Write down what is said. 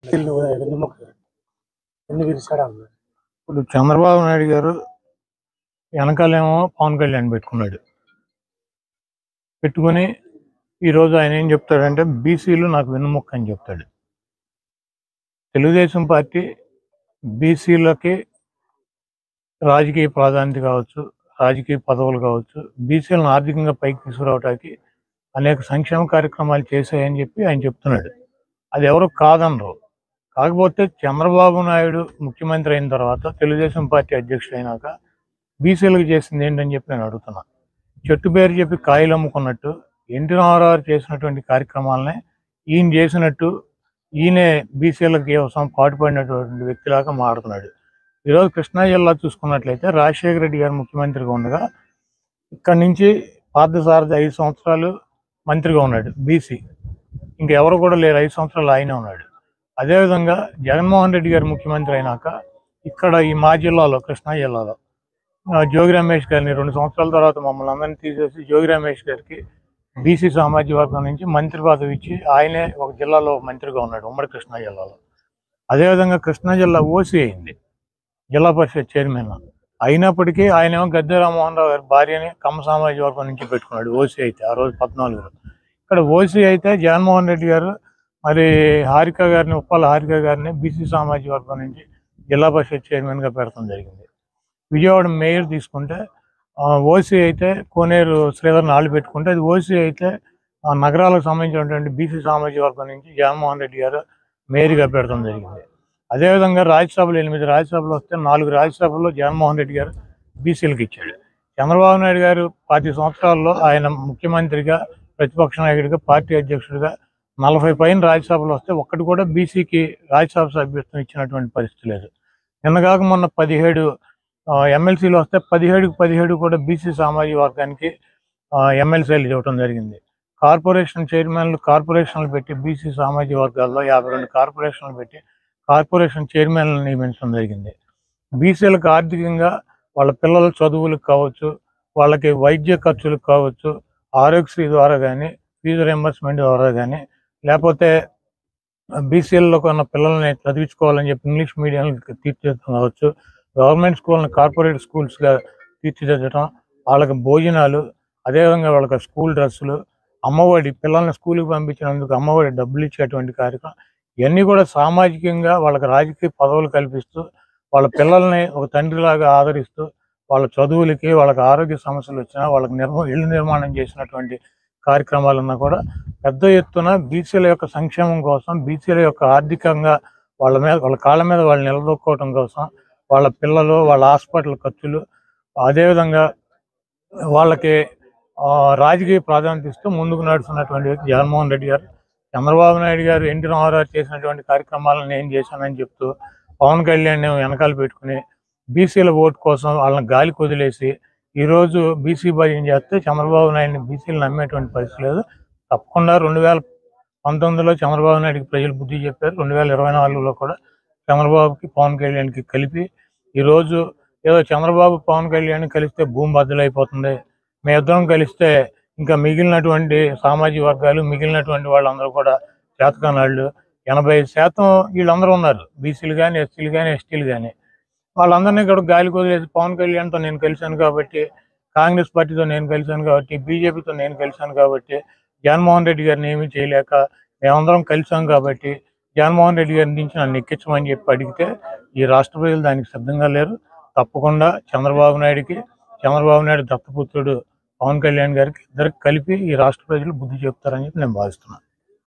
ఇప్పుడు చంద్రబాబు నాయుడు గారు వెనకాలేమో పవన్ కళ్యాణ్ పెట్టుకుని ఈరోజు ఆయన ఏం చెప్తాడంటే బీసీలు నాకు వెన్నుముక్క అని చెప్తాడు. తెలుగుదేశం పార్టీ బీసీలకి రాజకీయ ప్రాధాన్యత కావచ్చు, రాజకీయ పదవులు కావచ్చు, బీసీలను ఆర్థికంగా పైకి తీసుకురావడానికి అనేక సంక్షేమ కార్యక్రమాలు చేశాయని చెప్పి ఆయన చెప్తున్నాడు. అది ఎవరు కాదనరు. కాకపోతే చంద్రబాబు నాయుడు ముఖ్యమంత్రి అయిన తర్వాత తెలుగుదేశం పార్టీ అధ్యక్షుడు అయినాక బీసీలకు చేసింది ఏంటని చెప్పి నేను అడుగుతున్నా. చెట్టు పేరు చెప్పి కాయలు అమ్ముకున్నట్టు ఎన్టీ రామారావు చేసినటువంటి కార్యక్రమాలనే ఈయన చేసినట్టు ఈయనే బీసీలకి కోసం పాటుపడినటువంటి వ్యక్తిలాగా మారుతున్నాడు. ఈరోజు కృష్ణా జిల్లా చూసుకున్నట్లయితే రాజశేఖర రెడ్డి గారు ముఖ్యమంత్రిగా ఉండగా ఇక్కడి నుంచి పార్థసారథి 5 సంవత్సరాలు మంత్రిగా ఉన్నాడు బీసీ. ఇంకెవరు కూడా లేరు, 5 సంవత్సరాలు ఆయనే ఉన్నాడు. అదేవిధంగా జగన్మోహన్ రెడ్డి గారు ముఖ్యమంత్రి అయినాక ఇక్కడ ఈ మా జిల్లాలో కృష్ణా జిల్లాలో జోగి రమేష్ గారిని 2 సంవత్సరాల తర్వాత మమ్మల్ని అందరినీ తీసేసి జోగి రమేష్ గారికి బీసీ సామాజిక వర్గం నుంచి మంత్రి పదవి ఇచ్చి ఆయనే ఒక జిల్లాలో మంత్రిగా ఉన్నాడు, ఉమ్మడి కృష్ణా జిల్లాలో. అదేవిధంగా కృష్ణా జిల్లా ఓసీ అయింది, జిల్లా పరిషత్ చైర్మన్. అయినప్పటికీ ఆయనేమో గద్దె రామ్మోహన్ రావు గారి భార్యని కమ్మ సామాజిక వర్గం నుంచి పెట్టుకున్నాడు ఓసీ అయితే ఆ రోజు 14లో. ఇక్కడ ఓసీ అయితే జగన్మోహన్ రెడ్డి గారు మరి హారిక గారిని, ఉప్పాల హారిక గారిని బీసీ సామాజిక వర్గం నుంచి జిల్లా పరిషత్ చైర్మన్గా పెడతాం జరిగింది. విజయవాడ మేయర్ తీసుకుంటే ఓసీ అయితే కోనేరు శ్రీధర్ నాళ్ళు పెట్టుకుంటే అది ఓసీ అయితే నగరాలకు సంబంధించినటువంటి బీసీ సామాజిక వర్గం నుంచి జగన్మోహన్ రెడ్డి గారు మేయర్గా పెడతాం జరిగింది. అదేవిధంగా రాజ్యసభలు 8 రాజ్యసభలు వస్తే 4 రాజ్యసభల్లో జగన్మోహన్ రెడ్డి గారు బీసీలకు ఇచ్చాడు. చంద్రబాబు నాయుడు గారు 10 సంవత్సరాల్లో ఆయన ముఖ్యమంత్రిగా, ప్రతిపక్ష నాయకుడిగా, పార్టీ అధ్యక్షుడిగా 40 పైన రాజ్యసభలు వస్తే ఒక్కటి కూడా బీసీకి రాజ్యసభ సభ్యత్వం ఇచ్చినటువంటి పరిస్థితి లేదు. నిన్నగాక మొన్న 17 ఎమ్మెల్సీలు వస్తే 17 కూడా బీసీ సామాజిక వర్గానికి ఎమ్మెల్సీలు ఇవ్వడం జరిగింది. కార్పొరేషన్ చైర్మన్లు కార్పొరేషన్లు పెట్టి బీసీ సామాజిక వర్గాల్లో 52 కార్పొరేషన్లు పెట్టి కార్పొరేషన్ చైర్మన్లను నియమించడం జరిగింది. బీసీలకు ఆర్థికంగా వాళ్ళ పిల్లల చదువులకు కావచ్చు, వాళ్ళకి వైద్య ఖర్చులకు కావచ్చు, ఆరోగ్యశ్రీ ద్వారా కానీ, ఫీజు రియంబర్స్మెంట్ ద్వారా కానీ, లేకపోతే బీసీలలో ఉన్న పిల్లల్ని చదివించుకోవాలని చెప్పి ఇంగ్లీష్ మీడియంకి తీర్చిదిద్దడం కావచ్చు, గవర్నమెంట్ స్కూల్ని కార్పొరేట్ స్కూల్స్గా తీర్చిదిద్దడం, వాళ్ళకి భోజనాలు, అదేవిధంగా వాళ్ళకి స్కూల్ డ్రెస్సులు, అమ్మఒడి, పిల్లల్ని స్కూల్కి పంపించినందుకు అమ్మఒడి డబ్బులు ఇచ్చేటువంటి కార్యక్రమం, ఇవన్నీ కూడా సామాజికంగా వాళ్ళకి రాజకీయ పదవులు కల్పిస్తూ వాళ్ళ పిల్లల్ని ఒక తండ్రిలాగా ఆదరిస్తూ వాళ్ళ చదువులకి, వాళ్ళకి ఆరోగ్య సమస్యలు వచ్చినా వాళ్ళకి ఇళ్ళు నిర్మాణం చేసినటువంటి కార్యక్రమాలన్నా కూడా పెద్ద ఎత్తున బీసీల యొక్క సంక్షేమం కోసం, బీసీల యొక్క ఆర్థికంగా వాళ్ళ కాళ్ళ మీద వాళ్ళు నిలదొక్కోవడం కోసం, వాళ్ళ పిల్లలు, వాళ్ళ హాస్పిటల్ ఖర్చులు, అదేవిధంగా వాళ్ళకి రాజకీయ ప్రాధాన్యత ఇస్తూ ముందుకు నడుస్తున్నటువంటి వ్యక్తి జగన్మోహన్ రెడ్డి గారు. చంద్రబాబు నాయుడు గారు ఎన్టీ రామారావు చేసినటువంటి కార్యక్రమాలను నేను చేశానని చెప్తూ పవన్ కళ్యాణ్ వెనకాల పెట్టుకుని బీసీల ఓటు కోసం వాళ్ళని గాలికి వదిలేసి ఈరోజు బీసీ భయం చేస్తే చంద్రబాబు నాయుడిని బీసీలు నమ్మేటువంటి పరిస్థితి లేదు. తప్పకుండా 2019లో చంద్రబాబు నాయుడికి ప్రజలు బుద్ధి చెప్పారు. 2024లో కూడా చంద్రబాబుకి, పవన్ కళ్యాణ్కి కలిపి ఈరోజు ఏదో చంద్రబాబు పవన్ కళ్యాణ్ కలిస్తే భూమి బద్దలైపోతుంది, మీ ఇద్దరం కలిస్తే ఇంకా మిగిలినటువంటి సామాజిక వర్గాలు, మిగిలినటువంటి వాళ్ళందరూ కూడా చేతకానాళ్ళు 80% వీళ్ళందరూ ఉన్నారు, బీసీలు కానీ, ఎస్సీలు కానీ, ఎస్టీలు కానీ. వాళ్ళందరినీ కూడా గాలికి వదిలేసి పవన్ కళ్యాణ్తో నేను కలిశాను కాబట్టి, కాంగ్రెస్ పార్టీతో నేను కలిశాను కాబట్టి, బీజేపీతో నేను కలిశాను కాబట్టి, జగన్మోహన్ రెడ్డి గారిని ఏమీ చేయలేక మేమందరం కలిసాం కాబట్టి జగన్మోహన్ రెడ్డి గారి నుంచి నన్ను ఎక్కించమని చెప్పి అడిగితే ఈ రాష్ట్ర ప్రజలు దానికి సిద్ధంగా లేరు. తప్పకుండా చంద్రబాబు నాయుడు దత్తపుత్రుడు పవన్ కళ్యాణ్ గారికి ఇద్దరికి కలిపి ఈ రాష్ట్ర ప్రజలు బుద్ధి చెప్తారని చెప్పి నేను భావిస్తున్నాను.